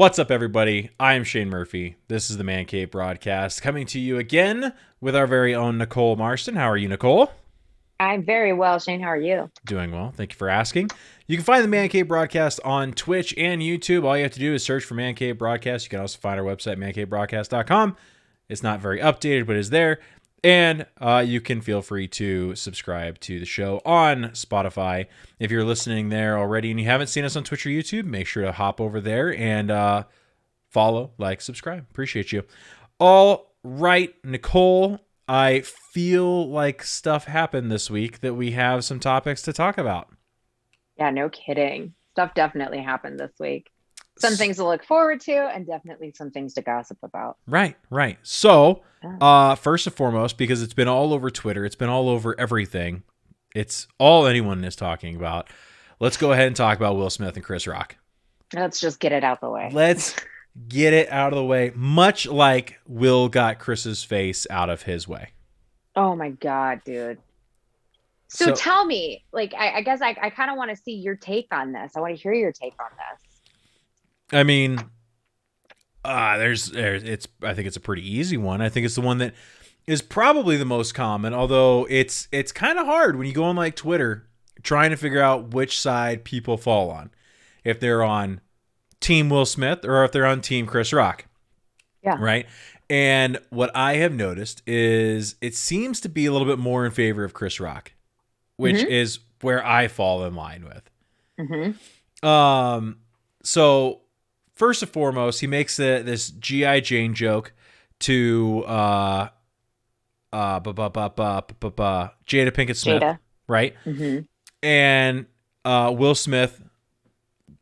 What's up, everybody? I am Shane Murphy. This is the Man Cave broadcast coming to you again with our very own Nicole Marston. How are you, Nicole? I'm very well, Shane. How are you? Doing well. Thank you for asking. You can find the Man Cave broadcast on Twitch and YouTube. All you have to do is search for Man Cave broadcast. You can also find our website, mancavebroadcast.com. It's not very updated, but it's there. And you can feel free to subscribe to the show on Spotify. If you're listening there already and you haven't seen us on Twitch or YouTube, make sure to hop over there and follow, like, subscribe. Appreciate you. All right, Nicole, I feel like stuff happened this week that we have some topics to talk about. Yeah, no kidding. Stuff definitely happened this week. Some things to look forward to, and definitely some things to gossip about. Right. So, Yeah. first and foremost, because it's been all over Twitter, it's been all over everything. It's all anyone is talking about. Let's go ahead and talk about Will Smith and Chris Rock. Let's just get it out the way. Let's get it out of the way, much like Will got Chris's face out of his way. Oh my God, dude. So So, tell me, like, I guess I kind of want to see your take on this. I want to hear your take on this. I mean, it's. I think it's a pretty easy one. I think it's the one that is probably the most common. Although it's kind of hard when you go on like Twitter trying to figure out which side people fall on, if they're on Team Will Smith or if they're on Team Chris Rock. Yeah. Right. And what I have noticed is it seems to be a little bit more in favor of Chris Rock, which is where I fall in line with. So first and foremost, he makes this G.I. Jane joke to Jada Pinkett Smith, Jada. right? And Will Smith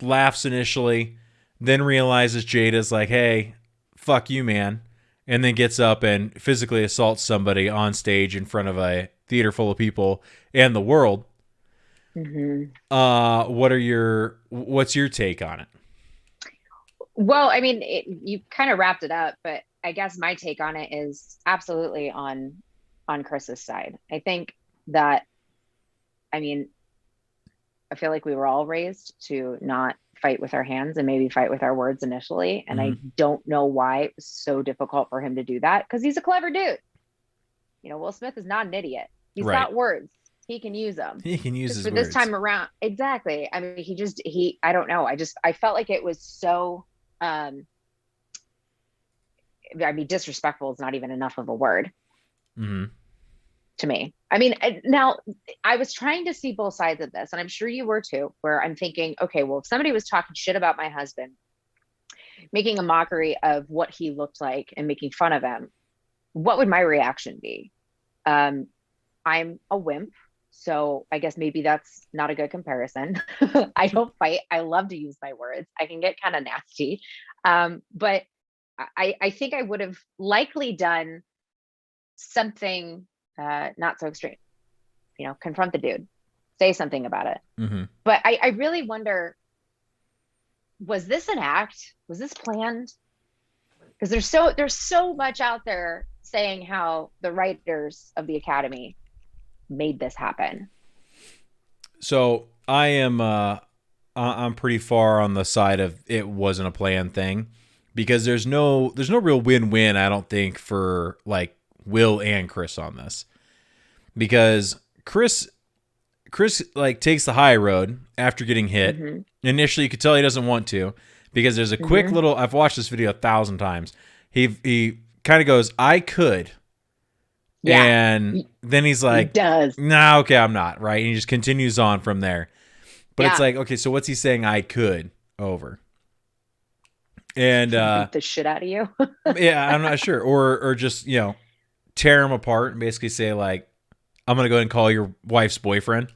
laughs initially, then realizes Jada's like, hey, fuck you, man, and then gets up and physically assaults somebody on stage in front of a theater full of people and the world. What's your take on it? Well, I mean, you kind of wrapped it up, but I guess my take on it is absolutely on Chris's side. I think that, I mean, I feel like we were all raised to not fight with our hands and maybe fight with our words initially. And I don't know why it was so difficult for him to do that, because he's a clever dude. You know, Will Smith is not an idiot. He's got words. He can use them. He can use his for words. This time around. Exactly. I mean, I don't know. I felt like it was so, I mean, disrespectful is not even enough of a word to me. I mean, now I was trying to see both sides of this, and I'm sure you were too, where I'm thinking, okay, well, if somebody was talking shit about my husband, making a mockery of what he looked like and making fun of him, what would my reaction be? I'm a wimp. So I guess maybe that's not a good comparison. I don't fight. I love to use my words. I can get kind of nasty. But I think I would have likely done something not so extreme. You know, confront the dude, say something about it. But I really wonder, was this an act? Was this planned? Because there's so much out there saying how the writers of the Academy made this happen. So I'm pretty far on the side of it wasn't a planned thing, because there's no real win-win, I don't think, for like Will and Chris on this, because Chris like takes the high road after getting hit. Initially you could tell he doesn't want to, because there's a quick little, I've watched this video 1,000 times. He kind of goes, I could. Yeah. And then he's like, he does. Nah, okay, I'm not, right? And he just continues on from there. But it's like, okay, so what's he saying I could over? And beat the shit out of you. Yeah, I'm not sure. Or just, you know, tear him apart and basically say, like, I'm gonna go ahead and call your wife's boyfriend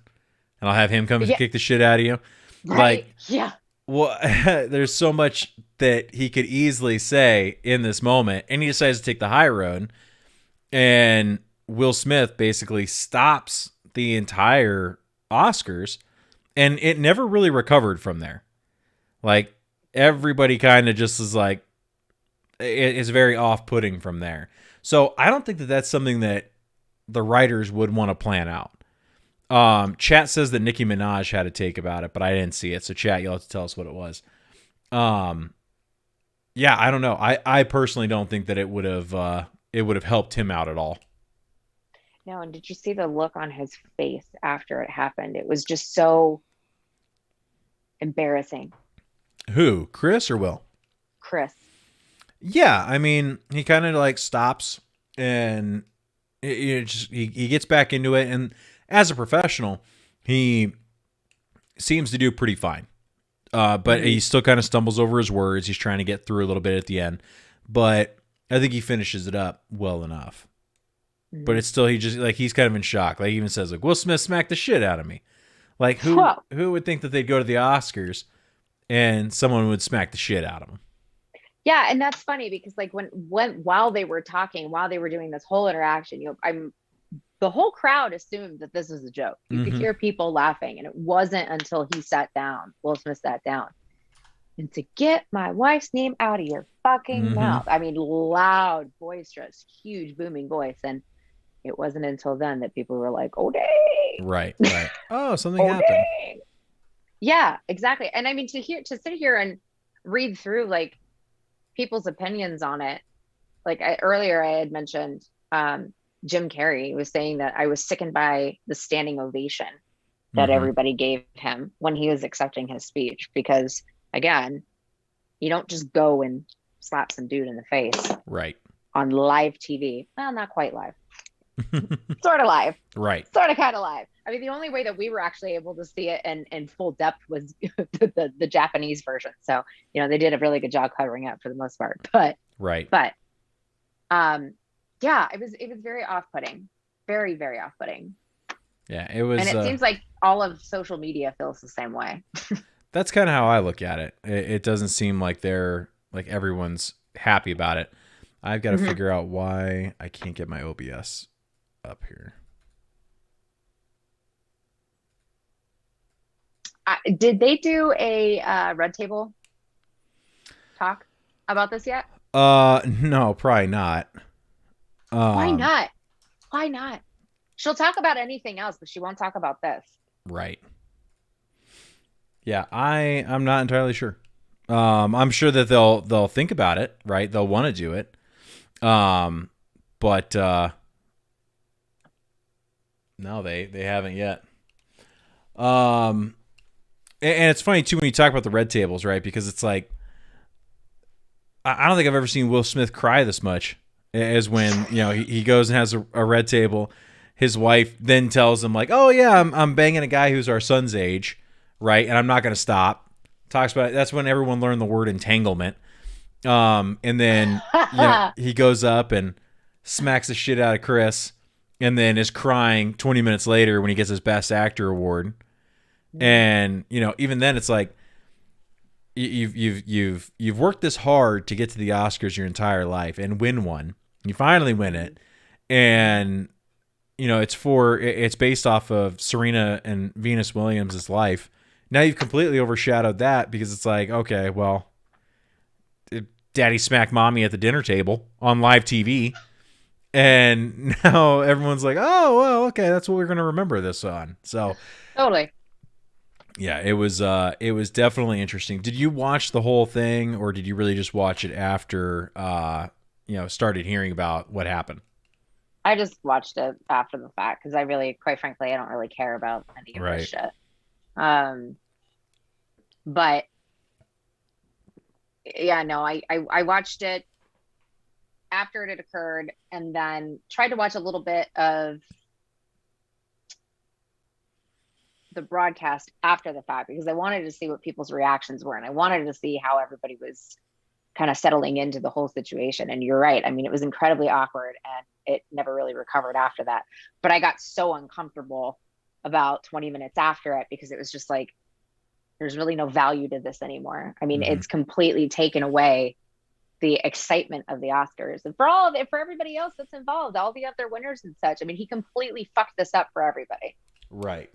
and I'll have him come and kick the shit out of you. Right. Like, yeah. Well, there's so much that he could easily say in this moment, and he decides to take the high road. And Will Smith basically stops the entire Oscars, and it never really recovered from there. Like, everybody kind of just is like, it's very off-putting from there. So I don't think that that's something that the writers would want to plan out. Chat says that Nicki Minaj had a take about it, but I didn't see it. So chat, you'll have to tell us what it was. Yeah, I don't know. I personally don't think that it would have helped him out at all. No, and did you see the look on his face after it happened? It was just so embarrassing. Who, Chris or Will? Chris. Yeah, I mean, he kind of like stops and he gets back into it, and as a professional, he seems to do pretty fine. But he still kind of stumbles over his words. He's trying to get through a little bit at the end, but I think he finishes it up well enough. But it's still, he's kind of in shock. Like, he even says, like, Will Smith smacked the shit out of me. Like, who would think that they'd go to the Oscars and someone would smack the shit out of them? Yeah, and that's funny because like while they were talking, while they were doing this whole interaction, the whole crowd assumed that this was a joke. You could hear people laughing, and it wasn't until he sat down, Will Smith sat down, and to get my wife's name out of your fucking mouth. I mean, loud, boisterous, huge, booming voice, and it wasn't until then that people were like, "Oh dang!" Right. Oh, something happened. Dang. Yeah, exactly. And I mean, to sit here and read through like people's opinions on it. Like earlier, I had mentioned Jim Carrey was saying that I was sickened by the standing ovation that everybody gave him when he was accepting his speech. Because again, you don't just go and slap some dude in the face, right, on live TV. Well, not quite live, sort of live, right, sort of kind of live. I mean, the only way that we were actually able to see it in full depth was the Japanese version. So, they did a really good job covering it for the most part. But yeah, it was very off-putting, very, very off-putting. Yeah, it was. And it seems like all of social media feels the same way. That's kind of how I look at it. It doesn't seem like everyone's happy about it. I've got to figure out why I can't get my OBS up here. Did they do a Red Table talk about this yet? No, probably not. Why not? Why not? She'll talk about anything else, but she won't talk about this. Right. Yeah, I'm not entirely sure. I'm sure that they'll think about it, right? They'll want to do it. But no, they haven't yet. And it's funny too when you talk about the red tables, right? Because it's like, I don't think I've ever seen Will Smith cry this much as when he goes and has a red table. His wife then tells him like, "Oh yeah, I'm banging a guy who's our son's age, right? And I'm not going to stop." Talks about it. That's when everyone learned the word entanglement. And then he goes up and smacks the shit out of Chris, and then is crying 20 minutes later when he gets his Best Actor award. And even then, it's like you've worked this hard to get to the Oscars your entire life and win one. You finally win it, and it's based off of Serena and Venus Williams' life. Now you've completely overshadowed that because it's like, okay, well, Daddy smacked mommy at the dinner table on live TV, and now everyone's like, oh well, okay, that's what we're gonna remember this on. So totally. Yeah, it was definitely interesting. Did you watch the whole thing, or did you really just watch it after started hearing about what happened? I just watched it after the fact because I really, quite frankly, I don't really care about any of this shit. But yeah, no, I watched it after it had occurred, and then tried to watch a little bit of the broadcast after the fact because I wanted to see what people's reactions were, and I wanted to see how everybody was kind of settling into the whole situation. And you're right. I mean, it was incredibly awkward, and it never really recovered after that. But I got so uncomfortable about 20 minutes after it because it was just like, there's really no value to this anymore. I mean, it's completely taken away the excitement of the Oscars, and for everybody else that's involved, all the other winners and such. I mean, he completely fucked this up for everybody. Right.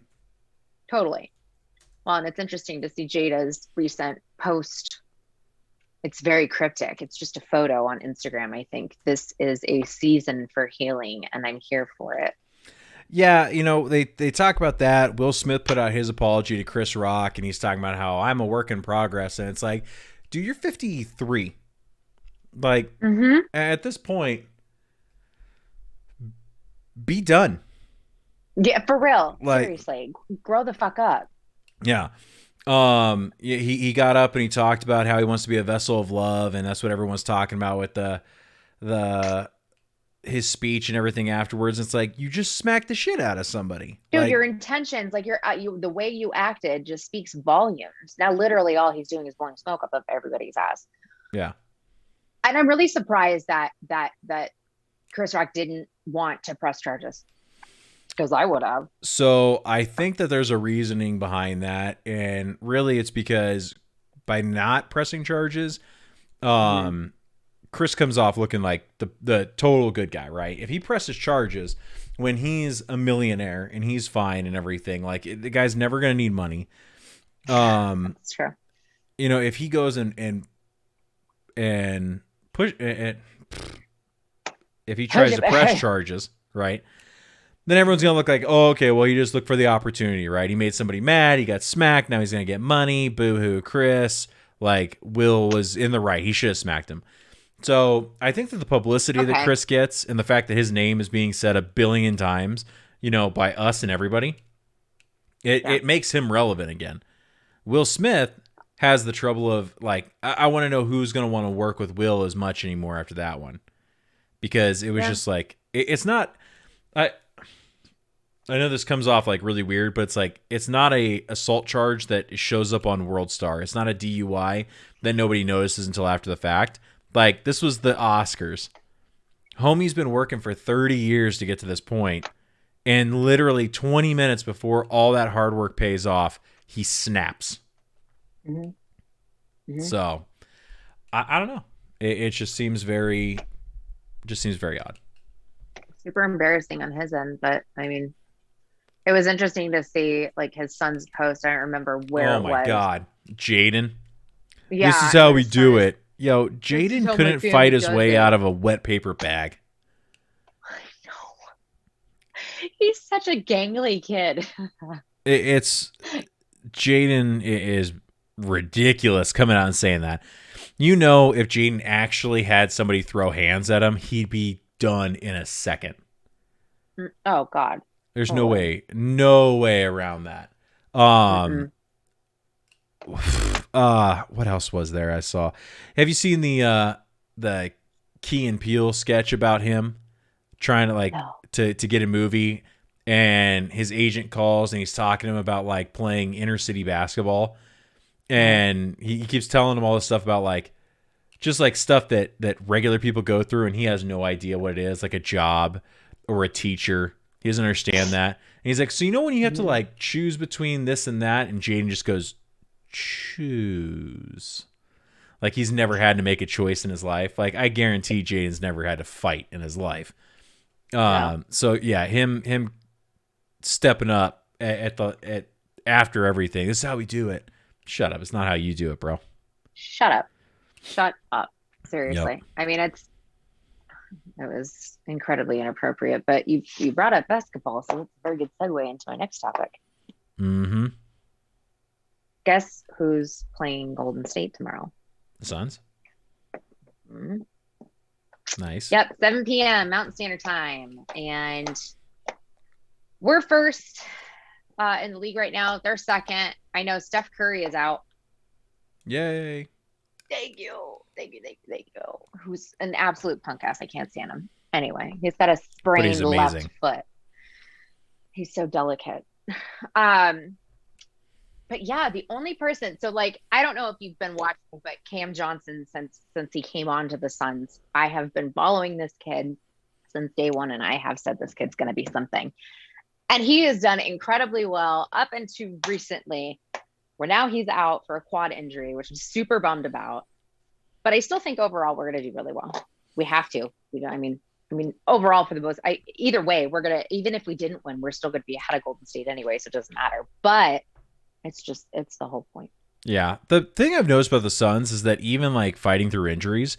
Totally. Well, and it's interesting to see Jada's recent post. It's very cryptic. It's just a photo on Instagram. I think this is a season for healing, and I'm here for it. Yeah, they talk about that. Will Smith put out his apology to Chris Rock, and he's talking about how I'm a work in progress. And it's like, dude, you're 53. Like, at this point, be done. Yeah, for real. Like, seriously, grow the fuck up. Yeah. He got up and he talked about how he wants to be a vessel of love, and that's what everyone's talking about with the his speech and everything afterwards. It's like, you just smacked the shit out of somebody. Dude, like, your intentions, like the way you acted just speaks volumes. Now, literally all he's doing is blowing smoke up of everybody's ass. Yeah. And I'm really surprised that Chris Rock didn't want to press charges. Because I would have. So I think that there's a reasoning behind that, and really it's because by not pressing charges, Chris comes off looking like the total good guy, right? If he presses charges when he's a millionaire and he's fine and everything, like, the guy's never going to need money. That's true. You know, if he goes and push, if he tries to press charges, right? Then everyone's going to look like, oh, okay, well, he just looked for the opportunity, right? He made somebody mad. He got smacked. Now he's going to get money. Boo-hoo, Chris. Like, Will was in the right. He should have smacked him. So I think that the publicity that Chris gets and the fact that his name is being said 1 billion times, you know, by us and everybody, it makes him relevant again. Will Smith has the trouble of, like, I want to know who's going to want to work with Will as much anymore after that one. Because it was just like, it's not... I know this comes off like really weird, but it's like, it's not a assault charge that shows up on World Star. It's not a DUI that nobody notices until after the fact. Like, this was the Oscars. Homie's been working for 30 years to get to this point, and literally 20 minutes before all that hard work pays off, he snaps. So, I don't know. It just seems very odd. Super embarrassing on his end, but I mean, it was interesting to see, like, his son's post. I don't remember where it was. Oh my God. Jaden. Yeah. This is how we do it. Yo, Jaden couldn't fight his way out of a wet paper bag. I know. He's such a gangly kid. Jaden is ridiculous coming out and saying that. You know, if Jaden actually had somebody throw hands at him, he'd be done in a second. Oh God. There's no way around that. What else was there I saw? Have you seen the Key and Peele sketch about him trying to to get a movie, and his agent calls and he's talking to him about, like, playing inner city basketball, and he keeps telling him all this stuff about, like, just like stuff that regular people go through, and he has no idea what it is, like a job or a teacher. He doesn't understand that. And he's like, so you know when you have to, like, choose between this and that? And Jaden just goes, choose. Like, he's never had to make a choice in his life. Like, I guarantee Jaden's never had to fight in his life. So yeah, him stepping up at after everything. This is how we do it. Shut up. It's not how you do it, bro. Shut up. Seriously. Yep. I mean, it was incredibly inappropriate, but you brought up basketball, so it's a very good segue into my next topic. Guess who's playing Golden State tomorrow? The Suns. Nice. Yep, 7 p.m. Mountain Standard Time, and we're first in the league right now. They're second. I know Steph Curry is out. Yay. Thank you. Who's an absolute punk ass. I can't stand him. Anyway, he's got a sprained left foot. He's so delicate. But yeah, the only person, so, like, I don't know if you've been watching, but Cam Johnson, since he came on to the Suns, I have been following this kid since day one, and I have said this kid's going to be something. And he has done incredibly well up into recently, where now he's out for a quad injury, which I'm super bummed about. But I still think overall we're going to do really well. We have to. I mean, overall for the most, either way, we're going to, even if we didn't win, we're still going to be ahead of Golden State anyway, so it doesn't matter. But it's the whole point. Yeah. The thing I've noticed about the Suns is that even, like, fighting through injuries,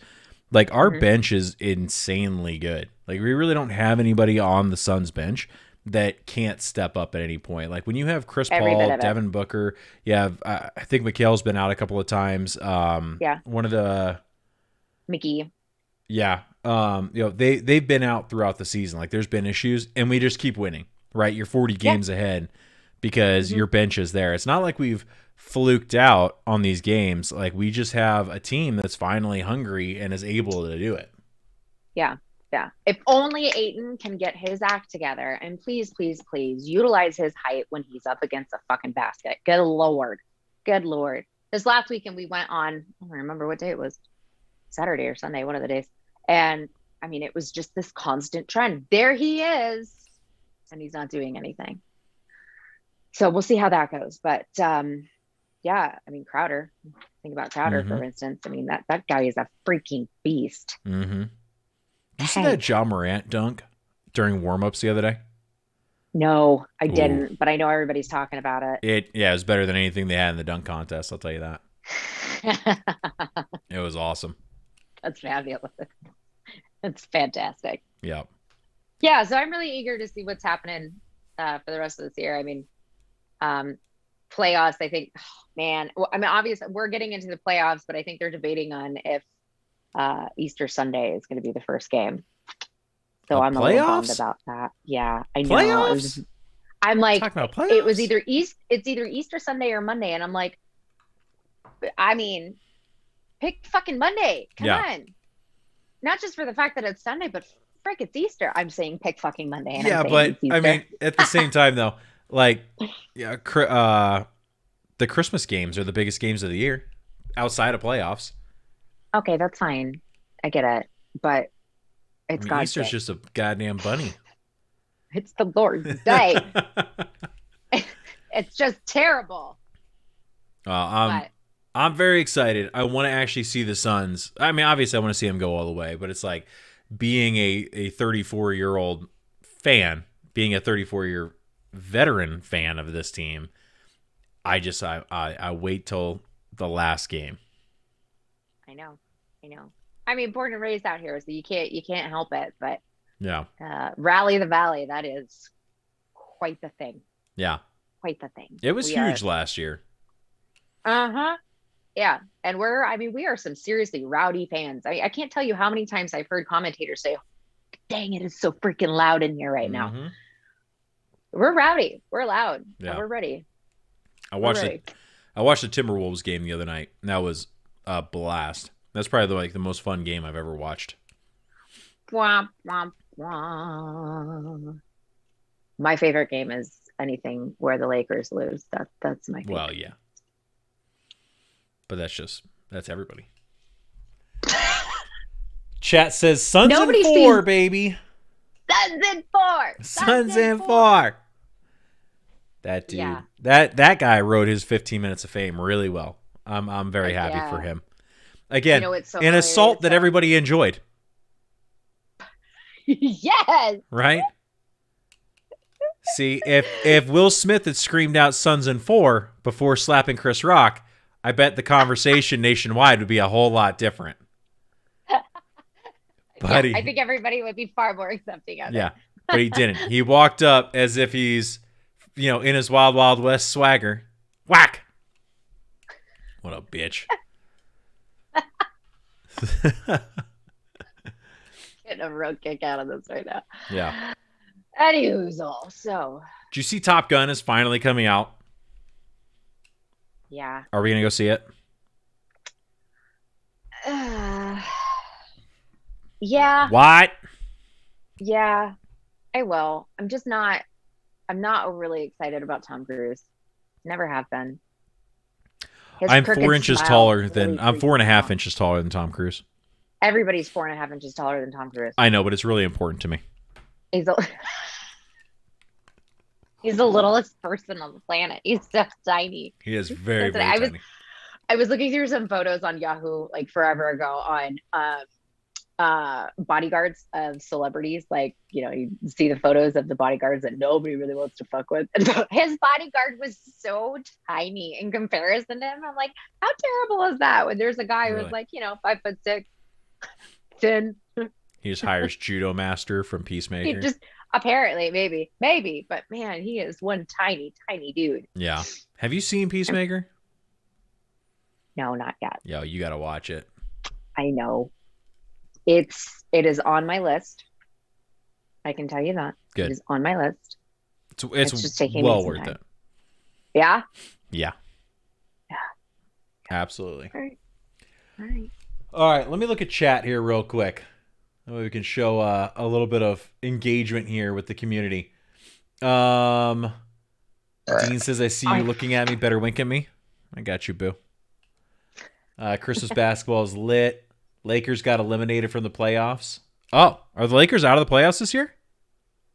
like, our bench is insanely good. Like, we really don't have anybody on the Suns bench that can't step up at any point. Like, when you have Chris Paul, Devin Booker, you have, I think Mikhail's been out a couple of times. One of the... McGee. Yeah. They've been out throughout the season. Like there's been issues and we just keep winning, right? You're 40 games ahead because your bench is there. It's not like we've fluked out on these games. Like we just have a team that's finally hungry and is able to do it. Yeah. Yeah. If only Ayton can get his act together and please, please, please utilize his height when he's up against a fucking basket. Good Lord. Good Lord. This last weekend we went on, I don't remember what day it was, Saturday or Sunday, one of the days. And I mean, it was just this constant trend. There he is, and he's not doing anything. So we'll see how that goes. But yeah, I mean, Crowder, think about Crowder, for instance. I mean, that guy is a freaking beast. Mm-hmm. Did you see that John Morant dunk during warm-ups the other day? No, I didn't, but I know everybody's talking about it. It was better than anything they had in the dunk contest, I'll tell you that. It was awesome. That's fabulous. It's fantastic. Yeah. Yeah, so I'm really eager to see what's happening for the rest of this year. I mean, playoffs, I think, obviously we're getting into the playoffs, but I think they're debating on if Easter Sunday is going to be the first game. So I'm a little bummed about that. Yeah, I know. Playoffs? I'm like, talking about playoffs? It was either Easter Sunday or Monday, and I'm like, I mean, pick fucking Monday. Come on. Not just for the fact that it's Sunday, but frick, it's Easter. I'm saying pick fucking Monday. And yeah, but I mean, at the same time though, like, yeah, the Christmas games are the biggest games of the year outside of playoffs. Okay, that's fine. I get it, but it's Easter's just a goddamn bunny. It's the Lord's day. It's just terrible. I'm very excited. I want to actually see the Suns. I mean, obviously, I want to see them go all the way, but it's like being a 34-year-old fan, being a 34-year veteran fan of this team. I wait till the last game. I know. I mean, born and raised out here, so you can't help it. But yeah, Rally the Valley, that is quite the thing. Yeah, quite the thing. It was huge last year. Yeah, and we are some seriously rowdy fans. I can't tell you how many times I've heard commentators say, "Dang, it is so freaking loud in here right now." We're rowdy, we're loud, and we're ready. I watched the Timberwolves game the other night, and that was a blast. That's probably the most fun game I've ever watched. Womp, womp, womp. My favorite game is anything where the Lakers lose. That's my favorite. Well, yeah. But that's everybody. Chat says Suns in 4, baby. Suns in 4. Suns in 4. That dude, that guy wrote his 15 minutes of fame really well. I'm very happy for him. Again, an assault that everybody enjoyed. Yes. Right? See, if Will Smith had screamed out Suns in 4 before slapping Chris Rock, I bet the conversation nationwide would be a whole lot different. But I think everybody would be far more accepting of it. Yeah, but he didn't. He walked up as if he's, in his Wild Wild West swagger. Whack! What a bitch. Getting a real kick out of this right now. Yeah. Anywho's so. Did you see Top Gun is finally coming out? Yeah. Are we going to go see it? Yeah. What? Yeah, I will. I'm not overly excited about Tom Cruise. Never have been. I'm 4 inches taller than, I'm 4.5 inches taller than Tom Cruise. Everybody's 4.5 inches taller than Tom Cruise. I know, but it's really important to me. He's the littlest person on the planet. He's so tiny. He is very tiny. I was looking through some photos on Yahoo forever ago on bodyguards of celebrities. You see the photos of the bodyguards that nobody really wants to fuck with. And so his bodyguard was so tiny in comparison to him. I'm like, how terrible is that when there's a guy who's 5'6", 10. He just hires Judo Master from Peacemaker. Apparently, maybe, but man, he is one tiny dude. Yeah. Have you seen Peacemaker? No, not yet. Yo, you got to watch it. I know. It is on my list. I can tell you that. Good. It is on my list. It's just taking me well some worth time. it. Yeah. Yeah. Yeah. Absolutely. All right. All right. All right. Let me look at chat here real quick. That way we can show a little bit of engagement here with the community. Dean says, I see you looking at me. Better wink at me. I got you, boo. Christmas basketball is lit. Lakers got eliminated from the playoffs. Oh, are the Lakers out of the playoffs this year?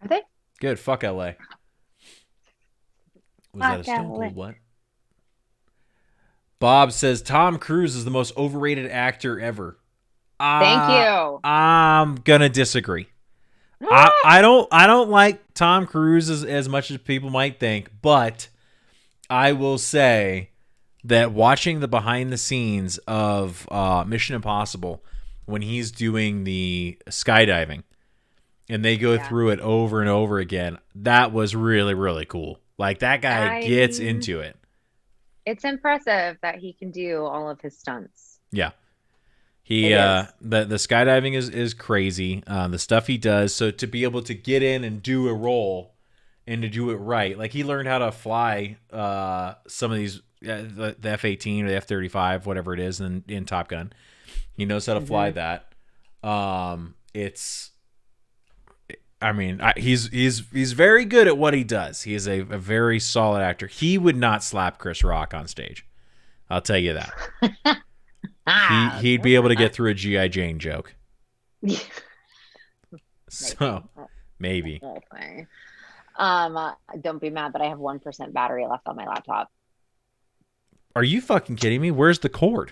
Are they? Good. Fuck LA. Was that a Stone Cold what? Bob says Tom Cruise is the most overrated actor ever. Thank you. I'm gonna disagree. I don't like Tom Cruise as much as people might think, but I will say that watching the behind the scenes of Mission Impossible when he's doing the skydiving and they go through it over and over again, that was really, really cool. Like, that guy gets into it. It's impressive that he can do all of his stunts. Yeah. He the skydiving is crazy. The stuff he does, so to be able to get in and do a role and to do it right. Like, he learned how to fly some of these the F-18 or the F-35, whatever it is in Top Gun. He knows how to fly that. He's very good at what he does. He is a very solid actor. He would not slap Chris Rock on stage. I'll tell you that. He'd be able to get through a G.I. Jane joke. So, maybe. Okay. Don't be mad, but I have 1% battery left on my laptop. Are you fucking kidding me? Where's the cord?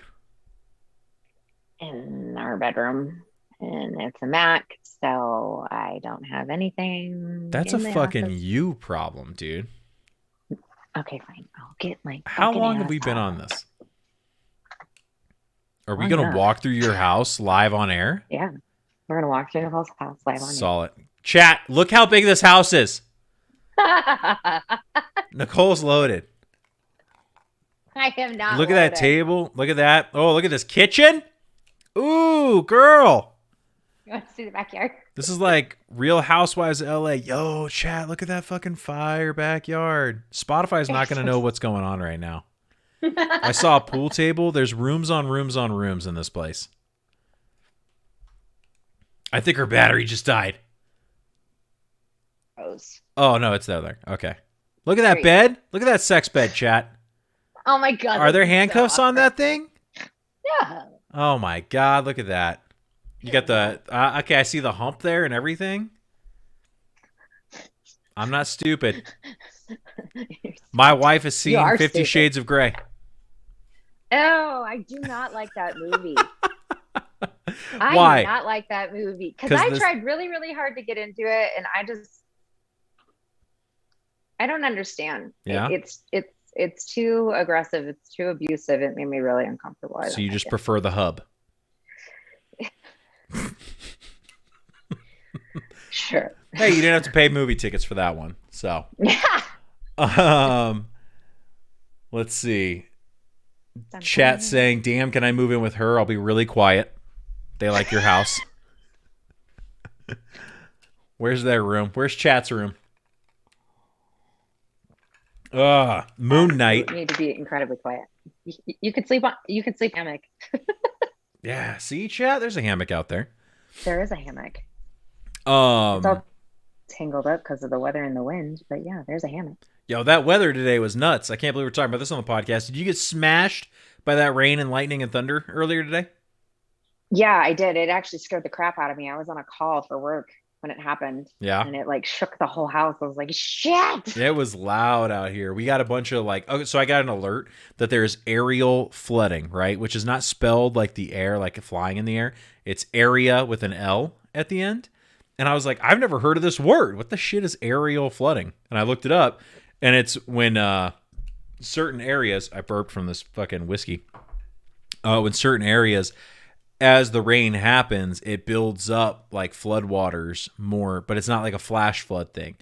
In our bedroom. And it's a Mac, so I don't have anything. That's a fucking you problem, dude. Okay, fine. I'll get my. How long have we been on this? Are we going to walk through your house live on air? Yeah. We're going to walk through Nicole's house live on air. Solid. Chat, look how big this house is. Nicole's loaded. I am not. Look at that table. Look at that. Oh, look at this kitchen. Ooh, girl. You want to see the backyard? This is like Real Housewives of LA. Yo, chat, look at that fucking fire backyard. Spotify's not going to know what's going on right now. I saw a pool table. There's rooms on rooms on rooms in this place. I think her battery just died. Oh, no, it's there. Okay. Look at that bed. Look at that sex bed, chat. Oh, my God. Are there handcuffs on that thing? Yeah. Oh, my God. Look at that. You got the... okay, I see the hump there and everything. I'm not stupid. My wife has seen 50 Shades of Grey. Oh, I do not like that movie. Why? I do not like that movie. Because I tried really, really hard to get into it, and I don't understand. Yeah? It's too aggressive. It's too abusive. It made me really uncomfortable. So you just prefer the hub? Sure. Hey, you didn't have to pay movie tickets for that one. So, let's see. Chat saying, "Damn, can I move in with her? I'll be really quiet. They like your house." Where's their room? Where's chat's room? Moon Knight. You need to be incredibly quiet. You could sleep hammock. Yeah, see, chat. There's a hammock out there. There is a hammock. It's all tangled up because of the weather and the wind, but yeah, there's a hammock. Yo, that weather today was nuts. I can't believe we're talking about this on the podcast. Did you get smashed by that rain and lightning and thunder earlier today? Yeah, I did. It actually scared the crap out of me. I was on a call for work when it happened. Yeah. And it like shook the whole house. I was like, shit. It was loud out here. We got a bunch of so I got an alert that there's aerial flooding, right? Which is not spelled like the air, like flying in the air. It's area with an L at the end. And I was like, I've never heard of this word. What the shit is aerial flooding? And I looked it up, and it's when certain areas, I burped from this fucking whiskey. When certain areas, as the rain happens, it builds up like floodwaters more, but it's not like a flash flood thing.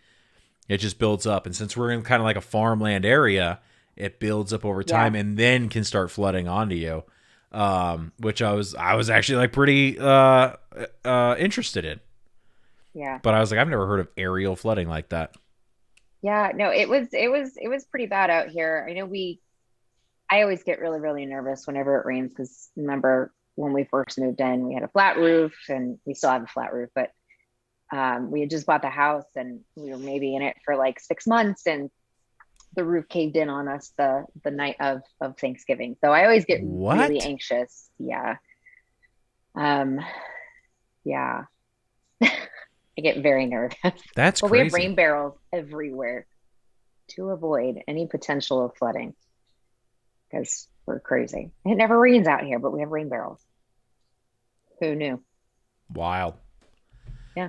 It just builds up. And since we're in kind of like a farmland area, it builds up over time and then can start flooding onto you. which I was actually like pretty interested in. Yeah. But I was like, I've never heard of aerial flooding like that. Yeah, no, it was pretty bad out here. I always get really, really nervous whenever it rains because remember when we first moved in, we had a flat roof and we still have a flat roof, but we had just bought the house and we were maybe in it for like 6 months and the roof caved in on us the night of Thanksgiving. So I always get really anxious. Yeah. Yeah. I get very nervous. That's but crazy. We have rain barrels everywhere to avoid any potential of flooding because we're crazy. It never rains out here, but we have rain barrels. Who knew? Wild. Yeah.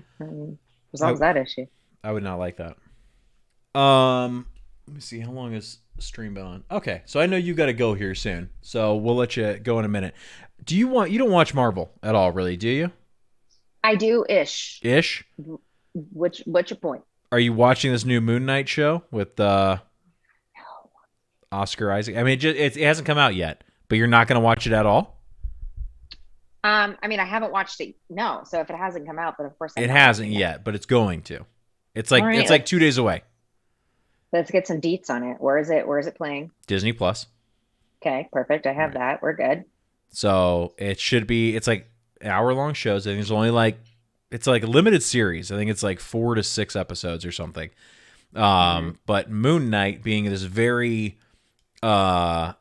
Resolves that issue. I would not like that. Let me see. How long is the stream been on? Okay. So I know you got to go here soon. So we'll let you go in a minute. You don't watch Marvel at all, really, do you? I do ish. Ish? What's your point? Are you watching this new Moon Knight show with Oscar Isaac? I mean, it hasn't come out yet, but you're not going to watch it at all? I mean, I haven't watched it. No. So if it hasn't come out, then of course it hasn't yet, but it's going to. It's like right, it's like 2 days away. Let's get some deets on it. Where is it playing? Disney Plus. Okay, perfect. I have that. We're good. So it should be. It's like hour-long shows. I think it's only like it's like a limited series. I think it's like 4 to 6 episodes or something. But Moon Knight being this very like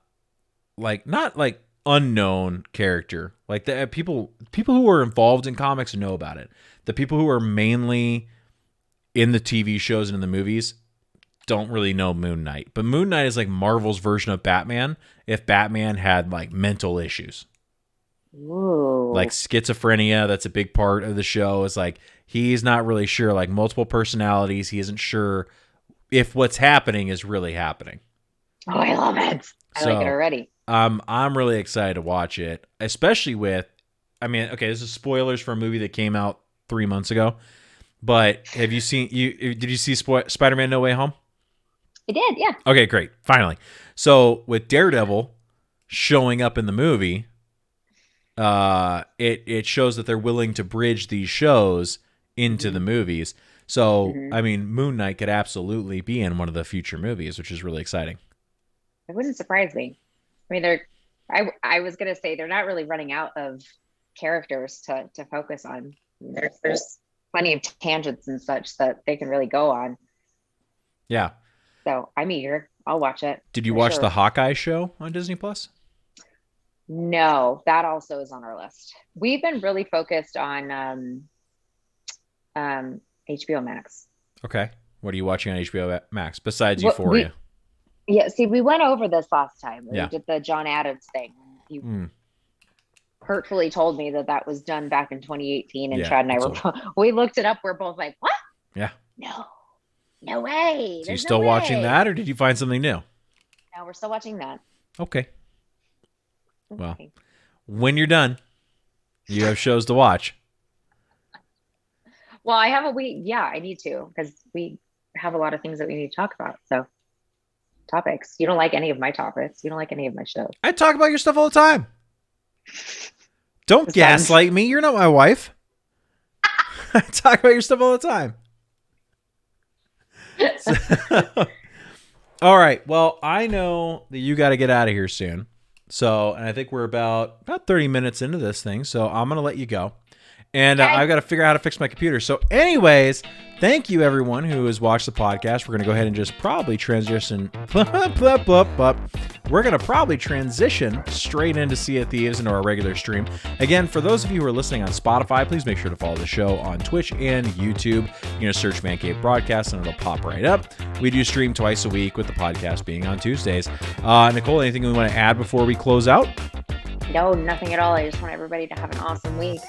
not like unknown character, like the people who are involved in comics know about it. The people who are mainly in the TV shows and in the movies don't really know Moon Knight. But Moon Knight is like Marvel's version of Batman if Batman had like mental issues. Ooh. Like schizophrenia, that's a big part of the show. Is like he's not really sure, like multiple personalities. He isn't sure if what's happening is really happening. Oh, I love it. I like it already. I'm really excited to watch it, especially with, I mean, okay, this is spoilers for a movie that came out 3 months ago. But have you seen, did you see Spider-Man No Way Home? I did, yeah. Okay, great. Finally. So with Daredevil showing up in the movie, it shows that they're willing to bridge these shows into the movies. So, I mean, Moon Knight could absolutely be in one of the future movies, which is really exciting. It wouldn't surprise me. I mean, I was going to say they're not really running out of characters to focus on. There's plenty of tangents and such that they can really go on. Yeah. So I'm eager. I'll watch it. Did you watch the Hawkeye show on Disney Plus? No, that also is on our list. We've been really focused on HBO Max. Okay. What are you watching on HBO Max besides Euphoria? See, we went over this last time. We did the John Adams thing. You hurtfully told me that was done back in 2018, and Chad and I we looked it up. We're both like, what? Yeah. No way. So you still watching that, or did you find something new? No, we're still watching that. Okay. Well, when you're done, you have shows to watch. Well, I have I need to, because we have a lot of things that we need to talk about. So topics. You don't like any of my topics. You don't like any of my shows. I talk about your stuff all the time. Don't gaslight me. You're not my wife. I talk about your stuff all the time. All right. Well, I know that you got to get out of here soon. So, and I think we're about 30 minutes into this thing. So I'm going to let you go. And I've got to figure out how to fix my computer. So anyways, thank you everyone who has watched the podcast. We're going to go ahead and just probably transition. We're going to probably transition straight into Sea of Thieves into our regular stream. Again, for those of you who are listening on Spotify, please make sure to follow the show on Twitch and YouTube. You're going to search Man Cave Broadcast and it'll pop right up. We do stream twice a week with the podcast being on Tuesdays. Nicole, anything we want to add before we close out? No, nothing at all. I just want everybody to have an awesome week.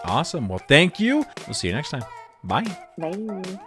Awesome. Well, thank you. We'll see you next time. Bye. Bye.